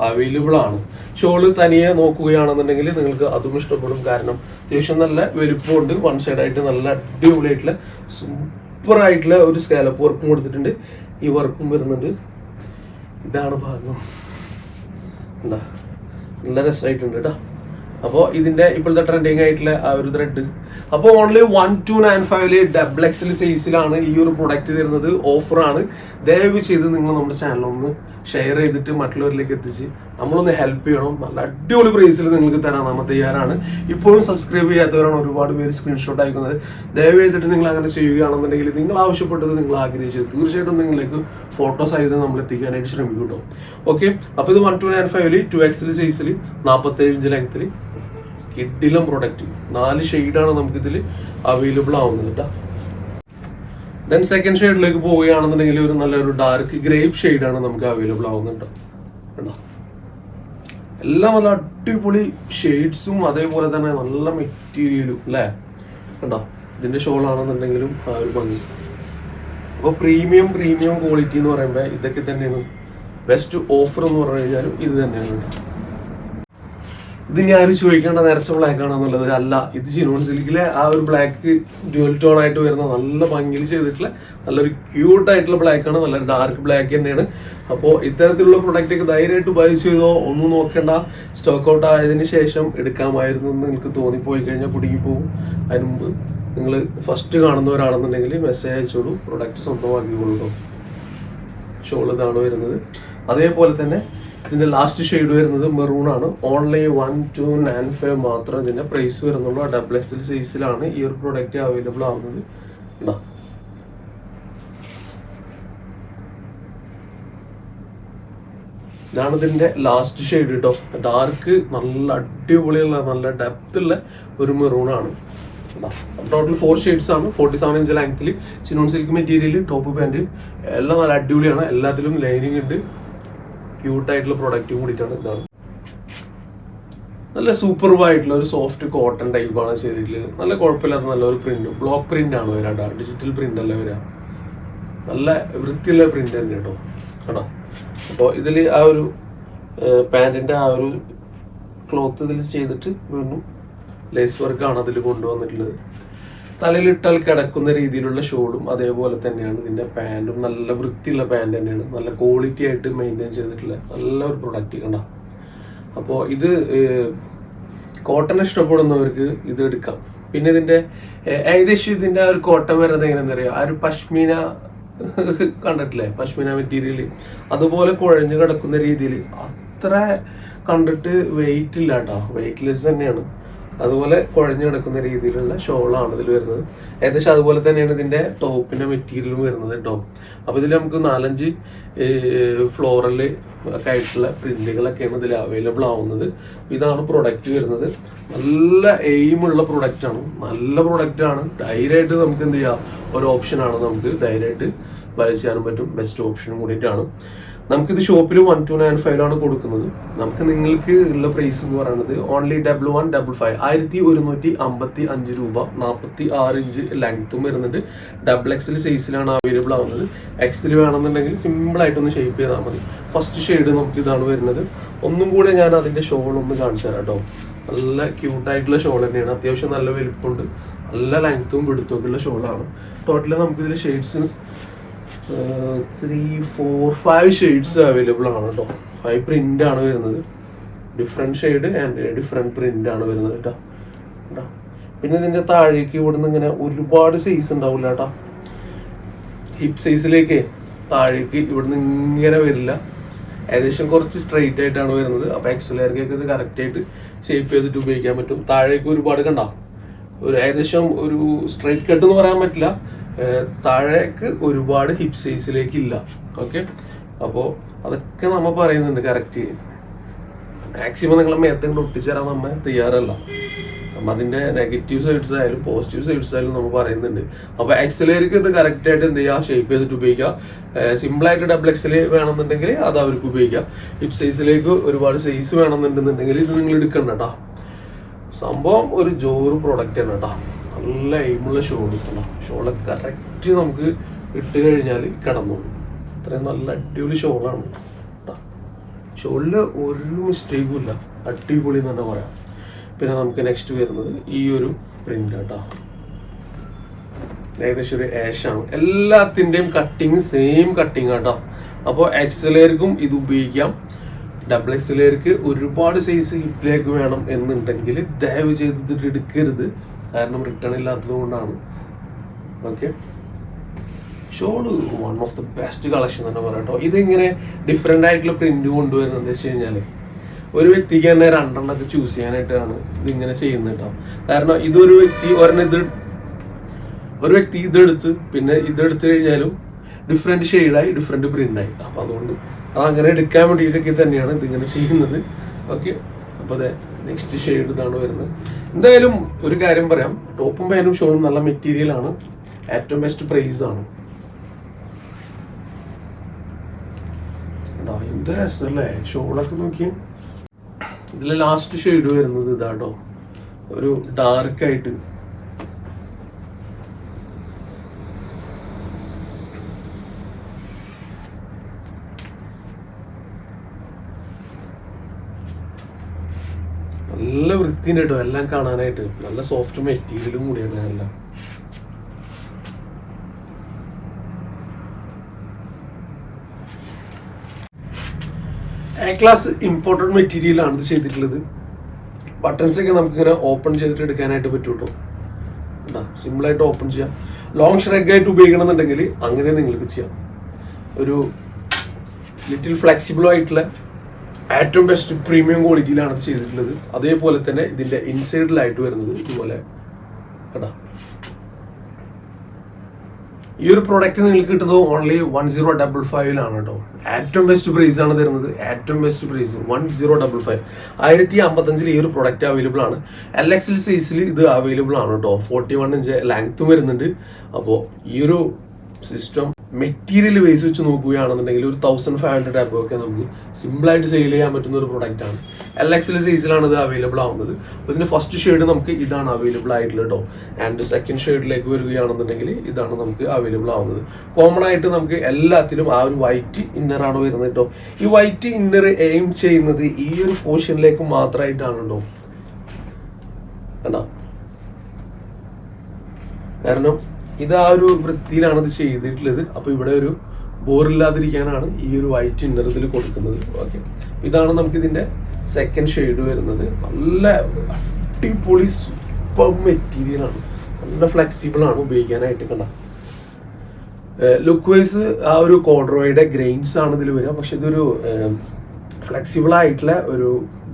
അവൈലബിൾ ആണ്. ഷോള് തനിയെ നോക്കുകയാണെന്നുണ്ടെങ്കിൽ നിങ്ങൾക്ക് അതും ഇഷ്ടപ്പെടും. കാരണം അത്യാവശ്യം നല്ല വലുപ്പമുണ്ട്. വൺ സൈഡായിട്ട് നല്ല അടിപൊളിയായിട്ടുള്ള സൂപ്പർ ആയിട്ടുള്ള ഒരു സ്കാലപ്പ് വർക്കും കൊടുത്തിട്ടുണ്ട്. ഈ വർക്കും വരുന്നുണ്ട്. ഇതാണ് ഭാഗം എന്താ നല്ല രസമായിട്ടുണ്ട് കേട്ടോ. അപ്പോൾ ഇതിന്റെ ഇപ്പോഴത്തെ ട്രെൻഡിങ് ആയിട്ടുള്ള ആ ഒരു ത്രെഡ്. അപ്പോൾ ഓൺലി 1295 ഡബിൾ എക്സൽ സൈസിലാണ് ഈ ഒരു പ്രൊഡക്റ്റ് തരുന്നത്. ഓഫറാണ്. ദയവ് ചെയ്ത് നിങ്ങൾ നമ്മുടെ ചാനലൊന്ന് ഷെയർ ചെയ്തിട്ട് മറ്റുള്ളവരിലേക്ക് എത്തിച്ച് നമ്മളൊന്ന് ഹെൽപ്പ് ചെയ്യണം. നല്ല അടിപൊളി പ്രൈസിൽ നിങ്ങൾക്ക് തരാൻ നമ്മൾ തയ്യാറാണ്. ഇപ്പോഴും സബ്സ്ക്രൈബ് ചെയ്യാത്തവരാണ് ഒരുപാട് പേര് സ്ക്രീൻഷോട്ട് അയക്കുന്നത്. ദയവ് ചെയ്തിട്ട് നിങ്ങൾ അങ്ങനെ ചെയ്യുകയാണെന്നുണ്ടെങ്കിൽ നിങ്ങൾ ആവശ്യപ്പെട്ടത്, നിങ്ങൾ ആഗ്രഹിച്ചത് തീർച്ചയായിട്ടും നിങ്ങളിലേക്ക് ഫോട്ടോസ് ആയത് നമ്മൾ എത്തിക്കാനായിട്ട് ശ്രമിക്കും കേട്ടോ. ഓക്കെ, അപ്പോൾ ഇത് 1295 2XL സൈസിൽ 47 ഇഞ്ച് ലെങ്ത്തിൽ കിഡിലും പ്രൊഡക്റ്റ്. 4 ഷെയ്ഡാണ് നമുക്കിതിൽ അവൈലബിൾ ആവുന്നത് കേട്ടോ. ദെൻ സെക്കൻഡ് ഷെയ്ഡിലേക്ക് പോവുകയാണെന്നുണ്ടെങ്കിൽ ഒരു നല്ലൊരു ഡാർക്ക് ഗ്രേപ്പ് ഷെയ്ഡാണ് നമുക്ക് അവൈലബിൾ ആവുന്നുണ്ട് കേട്ടോ. എല്ലാം നല്ല അടിപൊളി ഷെയ്ഡ്സും അതേപോലെ തന്നെ നല്ല മെറ്റീരിയലും അല്ലേ കണ്ടോ. ഇതിന്റെ ഷോൾ ആണെന്നുണ്ടെങ്കിലും ആ ഒരു ഭംഗി. അപ്പോൾ പ്രീമിയം ക്വാളിറ്റി എന്ന് പറയുമ്പോൾ ഇതൊക്കെ തന്നെയാണ്. ബെസ്റ്റ് ഓഫർ എന്ന് പറഞ്ഞു കഴിഞ്ഞാലും ഇത് തന്നെയാണ്. ഇത് ഞാൻ ചോദിക്കേണ്ട നേരത്തെ ബ്ലാക്ക് ആണെന്നുള്ളത് അല്ല. ഇത് ചിനോൺ സിൽക്കിലെ ആ ഒരു ബ്ലാക്ക് ഡ്യുവൽ ടോൺ ആയിട്ട് വരുന്ന നല്ല ഭംഗിയിൽ ചെയ്തിട്ടുള്ള നല്ലൊരു ക്യൂട്ട് ആയിട്ടുള്ള ബ്ലാക്ക് ആണ്. നല്ല ഡാർക്ക് ബ്ലാക്ക് തന്നെയാണ്. അപ്പോൾ ഇത്തരത്തിലുള്ള പ്രൊഡക്റ്റ് ഒക്കെ ധൈര്യമായിട്ട് ബൈ ചെയ്തോ, ഒന്നും നോക്കേണ്ട. സ്റ്റോക്ക് ഔട്ട് ആയതിനു ശേഷം എടുക്കാമായിരുന്നു എന്ന് നിങ്ങൾക്ക് തോന്നിപ്പോയി കഴിഞ്ഞാൽ കുടുങ്ങി പോകും. അതിന് മുമ്പ് നിങ്ങൾ ഫസ്റ്റ് കാണുന്നവരാണെന്നുണ്ടെങ്കിൽ മെസ്സേജ് അയച്ചോളൂ, പ്രൊഡക്റ്റ് സ്വന്തമാക്കിക്കോളൂ. ഷോൾ ഇതാണ് വരുന്നത്. അതേപോലെ തന്നെ ഇതിന്റെ ലാസ്റ്റ് ഷെയ്ഡ് വരുന്നത് മെറൂൺ ആണ്. ഓൺലി 1295 മാത്രം ഇതിന്റെ പ്രൈസ് വരുന്നുള്ളൂ. XXL സൈസിലാണ് ഈ ഒരു പ്രൊഡക്റ്റ് അവൈലബിൾ ആവുന്നത്. ഇതാണ് ഇതിന്റെ ലാസ്റ്റ് ഷെയ്ഡ് കേട്ടോ. ഡാർക്ക് നല്ല അടിപൊളിയുള്ള നല്ല ഡെപ്ത് ഉള്ള ഒരു മെറൂൺ ആണ്. ടോട്ടൽ 4 ഷെയ്ഡ്സ് ആണ്. 47 ഇഞ്ച് ലെങ്ത്തിൽ chinon silk material, top pant എല്ലാം നല്ല അടിപൊളിയാണ്. എല്ലാത്തിലും ലൈനിങ് ഉണ്ട്. ക്യൂട്ടായിട്ടുള്ള പ്രൊഡക്റ്റും കൂടിയിട്ടാണ്. ഇതാണ് നല്ല സൂപ്പർബായിട്ടുള്ള ഒരു സോഫ്റ്റ് കോട്ടൺ ടൈപ്പാണ് ചെയ്തിട്ടുള്ളത്. നല്ല കുഴപ്പമില്ലാത്ത നല്ലൊരു പ്രിന്റ്, ബ്ലോക്ക് പ്രിന്റ് ആണ് വരാ, ഡിജിറ്റൽ പ്രിന്റ് അല്ല വരാ. നല്ല വൃത്തിയുള്ള പ്രിന്റ് തന്നെ കേട്ടോ. കേട്ടോ അപ്പോൾ ഇതിൽ ആ ഒരു പാൻറ്റിന്റെ ആ ഒരു ക്ലോത്ത് ഇതിൽ ചെയ്തിട്ട് വീണ്ടും ലേസ് വർക്കാണ് അതിൽ കൊണ്ടുവന്നിട്ടുള്ളത്. തലയിലിട്ടാൽ കിടക്കുന്ന രീതിയിലുള്ള ഷോളും അതേപോലെ തന്നെയാണ് ഇതിന്റെ പാൻറ്റും. നല്ല വൃത്തിയുള്ള പാൻറ് തന്നെയാണ്. നല്ല ക്വാളിറ്റി ആയിട്ട് മെയിൻറ്റെയിൻ ചെയ്തിട്ടുള്ള നല്ലൊരു പ്രൊഡക്റ്റ് കണ്ട. അപ്പോൾ ഇത് കോട്ടൺ ഇഷ്ടപ്പെടുന്നവർക്ക് ഇത് എടുക്കാം. പിന്നെ ഇതിന്റെ ഏകദേശം ഇതിന്റെ ആ ഒരു കോട്ടൺ വരുന്നത് എങ്ങനെയാണെന്ന് അറിയാം, ആ ഒരു പശ്മീന കണ്ടിട്ടില്ലേ, പശ്മീന മെറ്റീരിയൽ അതുപോലെ കുഴഞ്ഞു കിടക്കുന്ന രീതിയിൽ. അത്ര കണ്ടിട്ട് വെയിറ്റ് ഇല്ല കേട്ടോ, വെയിറ്റ്ലെസ് തന്നെയാണ്. അതുപോലെ കുഴഞ്ഞു കിടക്കുന്ന രീതിയിലുള്ള ഷോളാണ് ഇതിൽ വരുന്നത്. ഏകദേശം അതുപോലെ തന്നെയാണ് ഇതിന്റെ ടോപ്പിന്റെ മെറ്റീരിയലും വരുന്നത് കേട്ടോ. അപ്പൊ ഇതിൽ നമുക്ക് 4-5 ഫ്ലോറല് ഒക്കെ ആയിട്ടുള്ള പ്രിന്റുകളൊക്കെയാണ് ഇതിൽ അവൈലബിൾ ആവുന്നത്. ഇതാണ് പ്രൊഡക്റ്റ് വരുന്നത്. നല്ല എയിമുള്ള പ്രൊഡക്റ്റ് ആണ്, നല്ല പ്രൊഡക്റ്റ് ആണ്. ധൈര്യമായിട്ട് നമുക്ക് എന്ത് ചെയ്യാം, ഒരു ഓപ്ഷനാണ്. നമുക്ക് ധൈര്യമായിട്ട് ബൈ ചെയ്യാനും പറ്റും. ബെസ്റ്റ് ഓപ്ഷനും കൂടിയിട്ടാണ്. നമുക്കിത് ഷോപ്പിൽ 1295 കൊടുക്കുന്നത്. നമുക്ക് നിങ്ങൾക്ക് ഉള്ള പ്രൈസ് എന്ന് പറയുന്നത് ഓൺലി 1155 1155 രൂപ. 46 ഇഞ്ച് ലെങ്ത്തും വരുന്നുണ്ട്. XXL സൈസിലാണ് അവൈലബിൾ ആവുന്നത്. XL വേണമെന്നുണ്ടെങ്കിൽ സിമ്പിൾ ആയിട്ടൊന്ന് ഷേപ്പ് ചെയ്താൽ മതി. ഫസ്റ്റ് ഷെയ്ഡ് നമുക്ക് ഇതാണ് വരുന്നത്. ഒന്നും കൂടെ ഞാൻ അതിന്റെ ഷോൾ ഒന്ന് കാണിച്ചു തരാം കേട്ടോ. നല്ല ക്യൂട്ടായിട്ടുള്ള ഷോൾ തന്നെയാണ്. അത്യാവശ്യം നല്ല വലുപ്പമുണ്ട്. നല്ല ലെങ്ത്തും പിടുത്തമൊക്കെ ഉള്ള ഷോളാണ്. ടോട്ടല് നമുക്കിതിൽ ഷെയ്ഡ്സ് 3, 4, 5 ഷെയ്ഡ്സ് അവൈലബിൾ ആണ് കേട്ടോ. 5 പ്രിന്റ് ആണ് വരുന്നത്. Different shade and different print ആണ് വരുന്നത് കേട്ടോ. പിന്നെ ഇതിന്റെ താഴേക്ക് ഇവിടുന്ന് ഇങ്ങനെ ഒരുപാട് സൈസ് ഉണ്ടാവില്ല കേട്ടോ. ഹിപ്പ് സൈസിലേക്ക് താഴേക്ക് ഇവിടുന്ന് ഇങ്ങനെ വരില്ല. ഏകദേശം കുറച്ച് സ്ട്രെയിറ്റ് ആയിട്ടാണ് വരുന്നത്. അപ്പൊ XLകാർക്ക് ഇത് കറക്റ്റ് ആയിട്ട് ഷേപ്പ് ചെയ്തിട്ട് ഉപയോഗിക്കാൻ പറ്റും. താഴേക്ക് ഒരുപാട് കണ്ടോ, ഒരു ഏകദേശം ഒരു സ്ട്രെയിറ്റ് കട്ട് എന്ന് പറയാൻ പറ്റില്ല. താഴേക്ക് ഒരുപാട് ഹിപ്പ് സൈസിലേക്ക് ഇല്ല. ഓക്കെ, അപ്പോൾ അതൊക്കെ നമ്മൾ പറയുന്നുണ്ട് കറക്റ്റ്. മാക്സിമം നിങ്ങളെ മേത്തങ്ങൾ ഒട്ടിച്ചേരാൻ നമ്മൾ തയ്യാറല്ല. അപ്പം അതിന്റെ നെഗറ്റീവ് സൈഡ്സ് ആയാലും പോസിറ്റീവ് സൈഡ്സ് ആയാലും നമ്മൾ പറയുന്നുണ്ട്. അപ്പൊ XLകാർക്ക് ഇത് കറക്റ്റ് ആയിട്ട് എന്ത് ചെയ്യുക, ഷേപ്പ് ചെയ്തിട്ട് ഉപയോഗിക്കുക. സിമ്പിൾ ആയിട്ട് XXL വേണമെന്നുണ്ടെങ്കിൽ അത് അവർക്ക് ഉപയോഗിക്കാം. ഹിപ്പ് സൈസിലേക്ക് ഒരുപാട് സൈസ് വേണമെന്നുണ്ടെന്നുണ്ടെങ്കിൽ ഇത് നിങ്ങൾ എടുക്കണ്ട കേട്ടോ. സംഭവം ഒരു ജോറ് പ്രൊഡക്റ്റ് ആണ് കേട്ടോ. നല്ല എയിമുള്ള ഷോൾ കിട്ടണം. ഷോള് കറക്റ്റ് നമുക്ക് ഇട്ട് കഴിഞ്ഞാൽ കിടന്നോളൂ. അത്രയും നല്ല അടിപൊളി ഷോളാണ് കേട്ടോ. ഷോളില് ഒരു മിസ്റ്റേക്കും ഇല്ല, അടിപൊളി എന്ന് തന്നെ പറയാം. പിന്നെ നമുക്ക് നെക്സ്റ്റ് വരുന്നത് ഈ ഒരു പ്രിന്റ് കേട്ടോ. ഏകദേശം ഒരു ആഷാണ്. എല്ലാത്തിൻ്റെയും കട്ടിങ് സെയിം കട്ടിങ് കേട്ടോ. അപ്പോൾ XLകാർക്കും ഇത് ഉപയോഗിക്കാം. XXLകാർക്ക് ഒരുപാട് സൈസ് ഹിപ്പിലേക്ക് വേണം എന്നുണ്ടെങ്കിൽ ദയവ് ചെയ്തിട്ട് എടുക്കരുത്. കാരണം റിട്ടേൺ ഇല്ലാത്തത് കൊണ്ടാണ്. Okay, shawl one of the best collection തന്നെ പറയാം കേട്ടോ. ഇതിങ്ങനെ ഡിഫറെന്റ് ആയിട്ടുള്ള പ്രിന്റ് കൊണ്ടുവരുന്നത് എന്താ വെച്ച് കഴിഞ്ഞാല് ഒരു വ്യക്തിക്ക് തന്നെ 2 എണ്ണമൊക്കെ ചൂസ് ചെയ്യാനായിട്ടാണ് ഇതിങ്ങനെ ചെയ്യുന്നത് കേട്ടോ. കാരണം ഇതൊരു വ്യക്തി ഒരു വ്യക്തി ഇതെടുത്ത് പിന്നെ ഇതെടുത്തു കഴിഞ്ഞാലും ഡിഫറെന്റ് ഷെയ്ഡായി ഡിഫറെന്റ് പ്രിന്റായി. അപ്പൊ അതുകൊണ്ട് അതങ്ങനെ എടുക്കാൻ വേണ്ടിയിട്ടൊക്കെ തന്നെയാണ് ഇതിങ്ങനെ ചെയ്യുന്നത്. ഓക്കെ, അപ്പൊ അതെ നെക്സ്റ്റ് ഷെയ്ഡ് ഇതാണ് വരുന്നത്. എന്തായാലും ഒരു കാര്യം പറയാം, ടോപ്പും പാന്റും ഷോളും നല്ല മെറ്റീരിയൽ ആണ്. ഏറ്റവും ബെസ്റ്റ് പ്രൈസ് ആണ്. എന്ത് രസമല്ലേ ഷോളൊക്കെ നോക്കിയ. ഇതിലെ ലാസ്റ്റ് ഷെയ്ഡ് വരുന്നത് ഇതാട്ടോ, ഒരു ഡാർക്ക് ആയിട്ട്. നല്ല വൃത്തിയുണ്ട് കേട്ടോ എല്ലാം കാണാനായിട്ട്. നല്ല സോഫ്റ്റ് മെറ്റീരിയലും കൂടിയാണ് എല്ലാം. എ ക്ലാസ് ഇമ്പോർട്ടഡ് മെറ്റീരിയലാണ് ഇത് ചെയ്തിട്ടുള്ളത്. ബട്ടൺസ് ഒക്കെ നമുക്കിങ്ങനെ ഓപ്പൺ ചെയ്തിട്ട് എടുക്കാനായിട്ട് പറ്റും കേട്ടോ. സിമ്പിളായിട്ട് ഓപ്പൺ ചെയ്യാം. ലോങ് ഷ്രഗ് ആയിട്ട് ഉപയോഗിക്കണമെന്നുണ്ടെങ്കിൽ അങ്ങനെ നിങ്ങൾക്ക് ചെയ്യാം. ഒരു ലിറ്റിൽ ഫ്ലെക്സിബിൾ ആയിട്ടുള്ള ഏറ്റവും ബെസ്റ്റ് പ്രീമിയം ക്വാളിറ്റിയിലാണ് ഇത് ചെയ്തിട്ടുള്ളത്. അതേപോലെ തന്നെ ഇതിന്റെ ഇൻസൈഡിലായിട്ട് വരുന്നത് ഇതുപോലെ കേട്ടോ. ഈ ഒരു പ്രോഡക്റ്റ് നിങ്ങൾക്ക് കിട്ടുന്നത് ഓൺലി 1055 കേട്ടോ. ഏറ്റവും ബെസ്റ്റ് പ്രൈസ് ആണ് തരുന്നത്. ഏറ്റവും ബെസ്റ്റ് പ്രൈസ് 1055. 1055 ഈ ഒരു പ്രോഡക്റ്റ് അവൈലബിൾ ആണ്. LXL സൈസിൽ ഇത് അവൈലബിൾ ആണ് കേട്ടോ. 41 ഇഞ്ച് ലെങ്ത്തും വരുന്നുണ്ട്. അപ്പോൾ ഈ ഒരു സിസ്റ്റം മെറ്റീരിയൽ ബേസ് വെച്ച് നോക്കുകയാണെന്നുണ്ടെങ്കിൽ ഒരു 1500 ആപ്പ് ഒക്കെ നമുക്ക് സിമ്പിളായിട്ട് സെയിൽ ചെയ്യാൻ പറ്റുന്ന ഒരു പ്രോഡക്റ്റ് ആണ്. LXL സൈസിലാണ് ഇത് അവൈലബിൾ ആവുന്നത്. അപ്പോൾ ഇതിന്റെ ഫസ്റ്റ് ഷെയ്ഡ് നമുക്ക് ഇതാണ് അവൈലബിൾ ആയിട്ടുള്ളത് കേട്ടോ. ആൻഡ് സെക്കൻഡ് ഷെയ്ഡിലേക്ക് വരികയാണെന്നുണ്ടെങ്കിൽ ഇതാണ് നമുക്ക് അവൈലബിൾ ആവുന്നത്. കോമൺ ആയിട്ട് നമുക്ക് എല്ലാത്തിലും ആ ഒരു വൈറ്റ് ഇന്നറാണ് വരുന്നത് കേട്ടോ. ഈ വൈറ്റ് ഇന്നർ എയിം ചെയ്യുന്നത് ഈ ഒരു പോർഷനിലേക്ക് മാത്രമായിട്ടാണ് കേട്ടോ. കണ്ടോ, കാരണം ഇത് ആ ഒരു വൃത്തിയിലാണ് ഇത് ചെയ്തിട്ടുള്ളത്. അപ്പൊ ഇവിടെ ഒരു ബോറില്ലാതിരിക്കാനാണ് ഈ ഒരു വൈറ്റ് ഇന്നർ ഇതിൽ കൊടുക്കുന്നത്. ഓക്കെ, ഇതാണ് നമുക്ക് ഇതിന്റെ സെക്കൻഡ് ഷെയ്ഡ് വരുന്നത്. നല്ല അടിപൊളി സൂപ്പർ മെറ്റീരിയൽ ആണ്. നല്ല ഫ്ലെക്സിബിൾ ആണ് ഉപയോഗിക്കാനായിട്ട്. കണ്ട, ലുക്ക് വൈസ് ആ ഒരു കോഡ്രോയുടെ ഗ്രെയിൻസ് ആണ് ഇതിൽ വരിക. പക്ഷെ ഇതൊരു ഫ്ലെക്സിബിൾ ആയിട്ടുള്ള ഒരു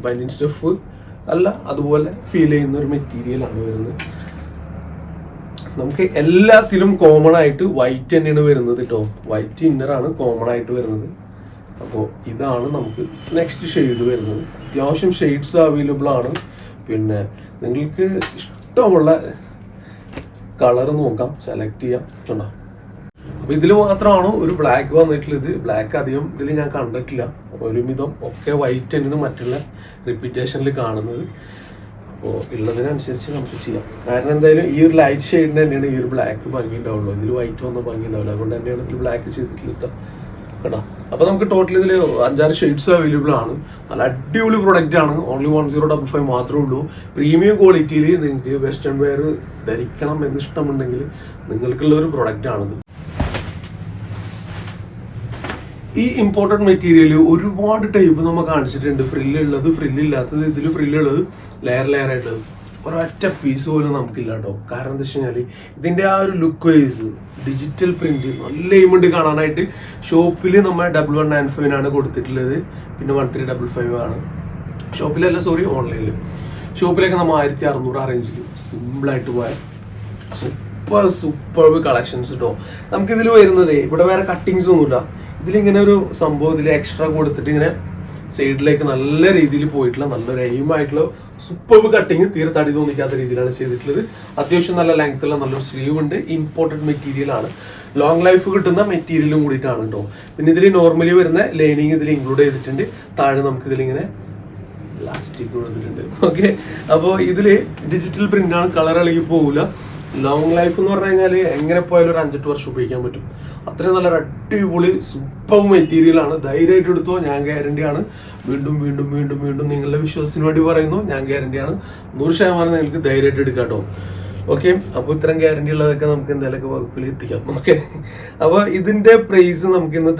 ബനിയൻ സ്റ്റഫ് അല്ല, അതുപോലെ ഫീൽ ചെയ്യുന്ന ഒരു മെറ്റീരിയൽ ആണ് വരുന്നത്. നമുക്ക് എല്ലാത്തിലും കോമൺ ആയിട്ട് വൈറ്റ് തന്നെയാണ് വരുന്നത് കേട്ടോ. വൈറ്റ് ഇന്നറാണ് കോമൺ ആയിട്ട് വരുന്നത്. അപ്പോൾ ഇതാണ് നമുക്ക് നെക്സ്റ്റ് ഷെയ്ഡ് വരുന്നത്. അത്യാവശ്യം ഷെയ്ഡ്സ് അവൈലബിൾ ആണ്. പിന്നെ നിങ്ങൾക്ക് ഇഷ്ടമുള്ള കളർ നോക്കാം, സെലക്ട് ചെയ്യാം കേട്ടോ. അപ്പോൾ ഇതിൽ മാത്രമാണ് ഒരു ബ്ലാക്ക് വന്നിട്ടുള്ളത്. ബ്ലാക്ക് അധികം ഇതിൽ ഞാൻ കണ്ടിട്ടില്ല. ഒരുമിതം ഒക്കെ വൈറ്റ് തന്നെയാണ് മറ്റുള്ള റിപ്പീറ്റേഷനിൽ കാണുന്നത്. അപ്പോൾ ഉള്ളതിനനുസരിച്ച് നമുക്ക് ചെയ്യാം. കാരണം എന്തായാലും ഈ ഒരു ലൈറ്റ് ഷെയ്ഡിന് തന്നെയാണ് ഈ ഒരു ബ്ലാക്ക് ഭംഗി ഉണ്ടാവുള്ളൂ. ഇതിൽ വൈറ്റ് വന്ന ഭംഗി ഉണ്ടാവില്ല. അതുകൊണ്ട് തന്നെയാണ് ഇതിൽ ബ്ലാക്ക് ചെയ്തിട്ടുള്ളത് കേട്ടോ. അപ്പോൾ നമുക്ക് ടോട്ടൽ ഇതിൽ 5-6 ഷെയ്ഡ്സ് അവൈലബിൾ ആണ്. നല്ല അടിപൊളി പ്രൊഡക്റ്റ് ആണ്. ഓൺലി 1055 മാത്രമേ ഉള്ളൂ. പ്രീമിയം ക്വാളിറ്റിയിൽ നിങ്ങൾക്ക് വെസ്റ്റേൺ വെയർ ധരിക്കണം എന്ന് ഇഷ്ടമുണ്ടെങ്കിൽ നിങ്ങൾക്കുള്ള ഒരു പ്രൊഡക്റ്റ് ആണിത്. ഈ ഇമ്പോർട്ടൻറ്റ് മെറ്റീരിയൽ ഒരുപാട് ടൈപ്പ് നമ്മൾ കാണിച്ചിട്ടുണ്ട്. ഫ്രില്ലുള്ളത്, ഫ്രില്ലില്ലാത്തത്, ഇതിൽ ഫ്രില്ലുള്ളത്, ലെയർ ആയിട്ടുള്ളത്. ഒരൊറ്റ പീസ് പോലും നമുക്കില്ല കേട്ടോ. കാരണം എന്താ വെച്ച് കഴിഞ്ഞാൽ ഇതിൻ്റെ ആ ഒരു ലുക്ക് വൈസ് ഡിജിറ്റൽ പ്രിന്റ് നല്ല എയിമുണ്ട് കാണാനായിട്ട്. ഷോപ്പിൽ നമ്മൾ 1195 കൊടുത്തിട്ടുള്ളത്. പിന്നെ 1355 ആണ് ഷോപ്പിലല്ല, സോറി, ഓൺലൈനിൽ. ഷോപ്പിലൊക്കെ നമ്മൾ 1600 ആ റേഞ്ചിൽ സിമ്പിളായിട്ട് പോയാൽ സൂപ്പർ കളക്ഷൻസ് കേട്ടോ. നമുക്കിതിൽ വരുന്നത് ഇവിടെ വേറെ കട്ടിങ്സ് ഒന്നുമില്ല. ഇതിലിങ്ങനെ ഒരു സംഭവം ഇതിൽ എക്സ്ട്രാ കൊടുത്തിട്ട് ഇങ്ങനെ സൈഡിലേക്ക് നല്ല രീതിയിൽ പോയിട്ടുള്ള നല്ലൊരു എയിമായിട്ടുള്ള സൂപ്പർ കട്ടിങ്, തീരെ തടി തോന്നിക്കാത്ത രീതിയിലാണ് ചെയ്തിട്ടുള്ളത്. അത്യാവശ്യം നല്ല ലെങ്ത്തുള്ള നല്ലൊരു സ്ലീവ് ഉണ്ട്. ഇമ്പോർട്ടൻറ്റ് മെറ്റീരിയൽ ആണ്. ലോങ് ലൈഫ് കിട്ടുന്ന മെറ്റീരിയലും കൂടിയിട്ടാണ് കേട്ടോ. പിന്നെ ഇതിൽ നോർമലി വരുന്ന ലൈനിങ് ഇതിൽ ഇൻക്ലൂഡ് ചെയ്തിട്ടുണ്ട്. താഴെ നമുക്ക് ഇതിലിങ്ങനെ ലാസ്റ്റിക് കൊടുത്തിട്ടുണ്ട്. ഓക്കെ, അപ്പോൾ ഇതിൽ ഡിജിറ്റൽ പ്രിന്റ് ആണ്. കളർ ഇളകി പോകില്ല. ലോങ് ലൈഫ് എന്ന് പറഞ്ഞു കഴിഞ്ഞാൽ എങ്ങനെ പോയാലും ഒരു 5-8 വർഷം ഉപയോഗിക്കാൻ പറ്റും. അത്രയും നല്ലൊരു അടിപൊളി സൂപ്പർ മെറ്റീരിയൽ ആണ്. ധൈര്യമായിട്ട് എടുത്തോ, ഞാൻ ഗ്യാരണ്ടി ആണ്. വീണ്ടും വീണ്ടും വീണ്ടും വീണ്ടും നിങ്ങളുടെ വിശ്വാസത്തിന് വേണ്ടി പറയുന്നു, ഞാൻ ഗ്യാരണ്ടി ആണ്. 100% നിങ്ങൾക്ക് ധൈര്യമായിട്ട് എടുക്കാം കേട്ടോ. ഓക്കെ, അപ്പോൾ ഇത്തരം ഗ്യാരണ്ടി ഉള്ളതൊക്കെ നമുക്ക് എന്തെങ്കിലുമൊക്കെ വകുപ്പിൽ എത്തിക്കാം. ഓക്കെ, അപ്പോൾ ഇതിന്റെ പ്രൈസ് നമുക്ക് ഇന്ന്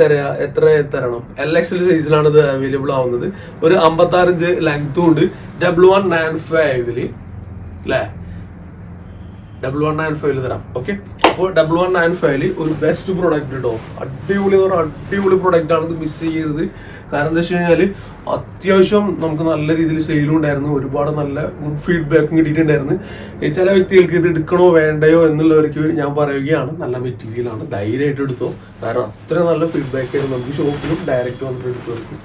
എത്ര തരണം? LXL സൈസിലാണ് ഇത് അവൈലബിൾ ആവുന്നത്. ഒരു 56 ഇഞ്ച് ലെങ്ത്തും ഉണ്ട്. 1195 അല്ലേ? 1195 തരാം. ഓക്കെ, അപ്പോൾ 1195 ഒരു ബെസ്റ്റ് പ്രോഡക്റ്റ് കേട്ടോ. അടിപൊളി എന്ന് പറഞ്ഞാൽ അടിപൊളി പ്രോഡക്റ്റ് ആണ്. ഇത് മിസ് ചെയ്യരുത്. കാരണം എന്താ വെച്ച് കഴിഞ്ഞാൽ അത്യാവശ്യം നമുക്ക് നല്ല രീതിയിൽ സെയിലും ഉണ്ടായിരുന്നു. ഒരുപാട് നല്ല ഗുഡ് ഫീഡ്ബാക്കും കിട്ടിയിട്ടുണ്ടായിരുന്നു. ചില വ്യക്തികൾക്ക് ഇത് എടുക്കണോ വേണ്ടയോ എന്നുള്ളവർക്ക് ഞാൻ പറയുകയാണ്, നല്ല മെറ്റീരിയൽ ആണ്, ധൈര്യമായിട്ട് എടുത്തോ. കാരണം അത്രയും നല്ല ഫീഡ്ബാക്ക് ആയിരുന്നു. നമുക്ക് ഷോപ്പിലും ഡയറക്റ്റ് വന്നിട്ട് എടുത്തു കൊടുക്കും.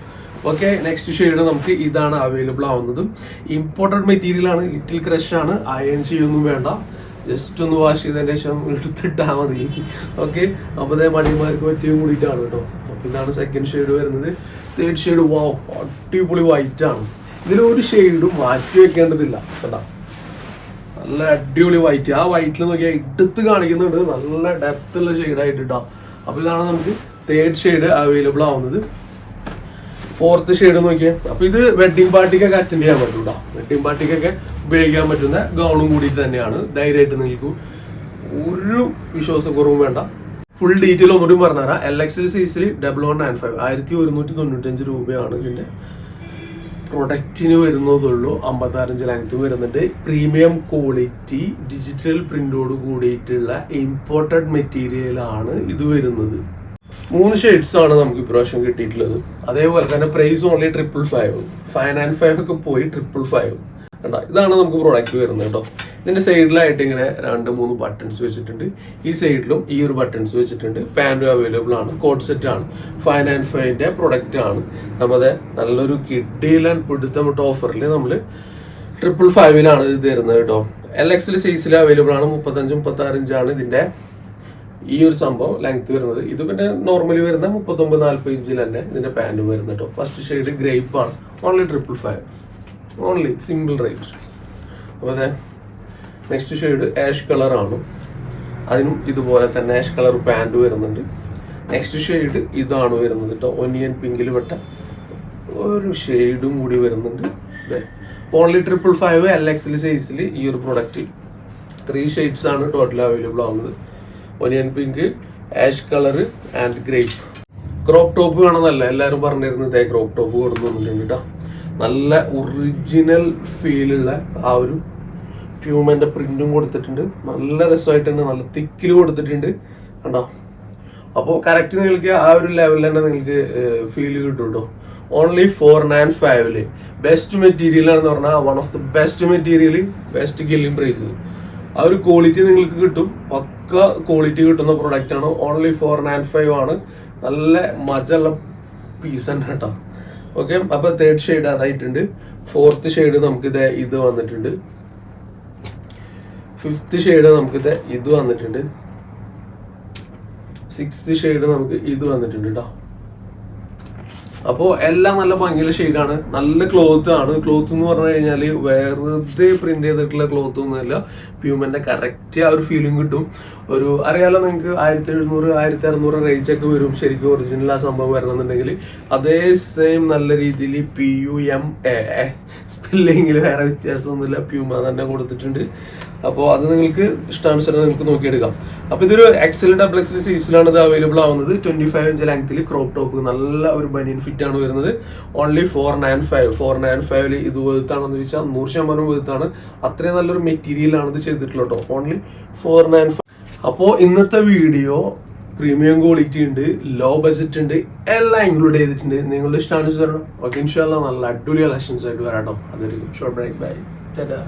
ഓക്കെ, നെക്സ്റ്റ് ഷെയ്ഡ് നമുക്ക് ഇതാണ് അവൈലബിൾ ആവുന്നത്. ഇമ്പോർട്ടൻറ്റ് മെറ്റീരിയൽ ആണ്. ലിറ്റിൽ ക്രഷ് ആണ്. അയൺ ചെയ്യൊന്നും വേണ്ട. ജസ്റ്റ് ഒന്ന് വാഷ് ചെയ്തതിന് ശേഷം എടുത്തിട്ടാൽ മതി. ഓക്കെ, അപ്പോൾ അതേ മടിമാർക്ക് പറ്റിയും കൂടിയിട്ടാണ് കേട്ടോ. അപ്പോൾ ഇതാണ് സെക്കൻഡ് ഷെയ്ഡ് വരുന്നത്. തേർഡ് ഷെയ്ഡ് വാവ്, അടിപൊളി വൈറ്റ് ആണ്. ഇതിലൊരു ഷെയ്ഡും മാറ്റി വെക്കേണ്ടതില്ല കേട്ടോ. നല്ല അടിപൊളി വൈറ്റ്. ആ വൈറ്റിൽ നോക്കിയാൽ എടുത്ത് കാണിക്കുന്നുണ്ട്. നല്ല ഡെപ്ത് ഉള്ള ഷെയ്ഡായിട്ട് കേട്ടോ. അപ്പോൾ ഇതാണ് നമുക്ക് തേർഡ് ഷെയ്ഡ് അവൈലബിൾ ആവുന്നത്. 4th ഷെയ്ഡ് നോക്കിയേ. അപ്പൊ ഇത് വെഡിങ് പാർട്ടിക്കൊക്കെ അറ്റൻഡ് ചെയ്യാൻ പറ്റും കേട്ടോ. വെഡിങ് പാർട്ടിക്കൊക്കെ ഉപയോഗിക്കാൻ പറ്റുന്ന ഗൗണും കൂടിയിട്ട് തന്നെയാണ്. ധൈര്യമായിട്ട് നിങ്ങൾക്ക് ഒരു വിശ്വാസക്കുറവും വേണ്ട. ഫുൾ ഡീറ്റെയിൽ ഒന്നുകൂടി പറഞ്ഞുതരാം. LXL സൈസിൽ 1195 1195 രൂപയാണ് ഇതിന്റെ പ്രൊഡക്റ്റിന് വരുന്നതുള്ളൂ. 56 ഇഞ്ച് ലെങ്ത് വരുന്നുണ്ട്. പ്രീമിയം ക്വാളിറ്റി ഡിജിറ്റൽ പ്രിന്റോട് കൂടിയിട്ടുള്ള ഇമ്പോർട്ടഡ് മെറ്റീരിയൽ ആണ് ഇത് വരുന്നത്. 3 ഷെയ്ഡ്സ് ആണ് നമുക്ക് ഇപ്രാവശ്യം കിട്ടിയിട്ടുള്ളത്. അതേപോലെ തന്നെ പ്രൈസ് ഓൺലി 555. 595 ഒക്കെ പോയി 555. കണ്ടോ, ഇതാണ് നമുക്ക് പ്രൊഡക്റ്റ് വരുന്നത് കേട്ടോ. ഇതിന്റെ സൈഡിലായിട്ട് ഇങ്ങനെ 2-3 ബട്ടൺസ് വെച്ചിട്ടുണ്ട്. ഈ സൈഡിലും ഈ ഒരു ബട്ടൺസ് വെച്ചിട്ടുണ്ട്. പാൻറ്റും അവൈലബിൾ ആണ്. കോഡ് സെറ്റ് ആണ്. 595ന്റെ പ്രൊഡക്റ്റ് ആണ്. നമ്മുടെ നല്ലൊരു കിഡിൽ ആൻഡ് പിടുത്തമിട്ട ഓഫറിൽ നമ്മൾ 555 ഇത് തരുന്നത് കേട്ടോ. LXL സൈസിൽ അവൈലബിൾ ആണ്. 35-36 ഇഞ്ചാണ് ഇതിന്റെ ഈ ഒരു സംഭവം ലെങ്ത് വരുന്നത്. ഇത് പിന്നെ നോർമലി വരുന്ന 39-40 ഇഞ്ചിൽ തന്നെ ഇതിന്റെ പാൻറ്റും വരുന്നത് കേട്ടോ. ഫസ്റ്റ് ഷെയ്ഡ് ഗ്രേപ്പ് ആണ്. ഓൺലി 555. Only single rate. അപ്പോൾ അതെ നെക്സ്റ്റ് ഷെയ്ഡ് ആഷ് കളർ ആണ്. അതിനും ഇതുപോലെ തന്നെ ആഷ് കളർ പാൻറ് വരുന്നുണ്ട്. നെക്സ്റ്റ് ഷെയ്ഡ് ഇതാണ് വരുന്നത് കേട്ടോ. ഒനിയൻ പിങ്കിൽ പെട്ട ഒരു ഷെയ്ഡും കൂടി വരുന്നുണ്ട്. അതെ ഓൺലി 555 LXL സൈസിൽ ഈ ഒരു പ്രൊഡക്റ്റ് 3 ഷെയ്ഡ്സ് ആണ് ടോട്ടൽ അവൈലബിൾ ആവുന്നത്. Onion pink, ash colour and grape. Crop top വേണമെന്നല്ല എല്ലാവരും പറഞ്ഞിരുന്നത്. ക്രോപ്പ് ടോപ്പ് കൊടുക്കുന്നുണ്ട് കേട്ടോ. നല്ല ഒറിജിനൽ ഫീലുള്ള ആ ഒരു പ്യൂമന്റെ പ്രിന്റും കൊടുത്തിട്ടുണ്ട്. നല്ല രസമായിട്ടുണ്ട്. നല്ല തിക്കിൽ കൊടുത്തിട്ടുണ്ട് കണ്ടോ. അപ്പോൾ കറക്റ്റ് നിങ്ങൾക്ക് ആ ഒരു ലെവലിൽ തന്നെ നിങ്ങൾക്ക് ഫീൽ കിട്ടും കേട്ടോ. ഓൺലി 495 ബെസ്റ്റ് മെറ്റീരിയൽ ആണെന്ന് പറഞ്ഞാൽ one of the best material, best killing price. ആ ഒരു ക്വാളിറ്റി നിങ്ങൾക്ക് കിട്ടും. പക്ക ക്വാളിറ്റി കിട്ടുന്ന പ്രൊഡക്റ്റ് ആണ്. ഓൺലി 495 ആണ്. നല്ല മജുള്ള പീസ് തന്നെ കേട്ടോ. ഓക്കെ, അപ്പൊ 3rd ഷെയ്ഡ് അതായിട്ടുണ്ട്. 4th ഷെയ്ഡ് നമുക്ക് ഇത് വന്നിട്ടുണ്ട്. 5th ഷെയ്ഡ് നമുക്ക് ഇത് വന്നിട്ടുണ്ട്. 6th ഷെയ്ഡ് നമുക്ക് ഇത് വന്നിട്ടുണ്ട് കേട്ടോ. അപ്പോൾ എല്ലാം നല്ല ഭംഗിയുള്ള ഷെയ്ഡാണ്. നല്ല ക്ലോത്ത് ആണ്. ക്ലോത്ത് എന്ന് പറഞ്ഞു കഴിഞ്ഞാൽ വെറുതെ പ്രിന്റ് ചെയ്തിട്ടുള്ള ക്ലോത്ത് ഒന്നുമില്ല. പ്യൂമന്റെ കറക്റ്റ് ആ ഒരു ഫീലിംഗ് കിട്ടും. ഒരു അറിയാലോ നിങ്ങൾക്ക് 1700-1600 റേഞ്ച് ഒക്കെ വരും ശരിക്കും ഒറിജിനൽ ആ സംഭവം വരണമെന്നുണ്ടെങ്കിൽ. അതേ സെയിം നല്ല രീതിയിൽ PUMA സ്പെല്ലിങ്ങിൽ വേറെ വ്യത്യാസമൊന്നുമില്ല. പ്യൂമ തന്നെ കൊടുത്തിട്ടുണ്ട്. അപ്പോൾ അത് നിങ്ങൾക്ക് ഇഷ്ടാനുസരണം നിങ്ങൾക്ക് നോക്കിയെടുക്കാം. അപ്പൊ ഇതൊരു XL സൈസിലാണ് ഇത് അവൈലബിൾ ആവുന്നത്. 25 ഇഞ്ച് ലെങ്ത്തിൽ ക്രോപ്പ് ടോപ്പ് നല്ല ഒരു ബനിയൻ ഫിറ്റ് ആണ് വരുന്നത്. ഓൺലി 495. 495 ഇത് വെറുത്താണെന്ന് ചോദിച്ചാൽ 100% വെറുത്താണ്. അത്രയും നല്ലൊരു മെറ്റീരിയൽ ആണ് ഇത് ചെയ്തിട്ടുള്ളത് കേട്ടോ. ഓൺലി 495. അപ്പോൾ ഇന്നത്തെ വീഡിയോ പ്രീമിയം ക്വാളിറ്റി ഉണ്ട്, ലോ ബഡ്ജറ്റ് ഉണ്ട്, എല്ലാം ഇൻക്ലൂഡ് ചെയ്തിട്ടുണ്ട്. നിങ്ങളുടെ ഇഷ്ടാനുസരണം ഓക്കെ ഇൻഷാല്ലാ നല്ല അടിപൊളി കളക്ഷൻസ് ആയിട്ട് വരാട്ടോ. അതൊരു ഷോർട്ട് ബ്രേക്ക്. ബൈ. ടാറ്റാ.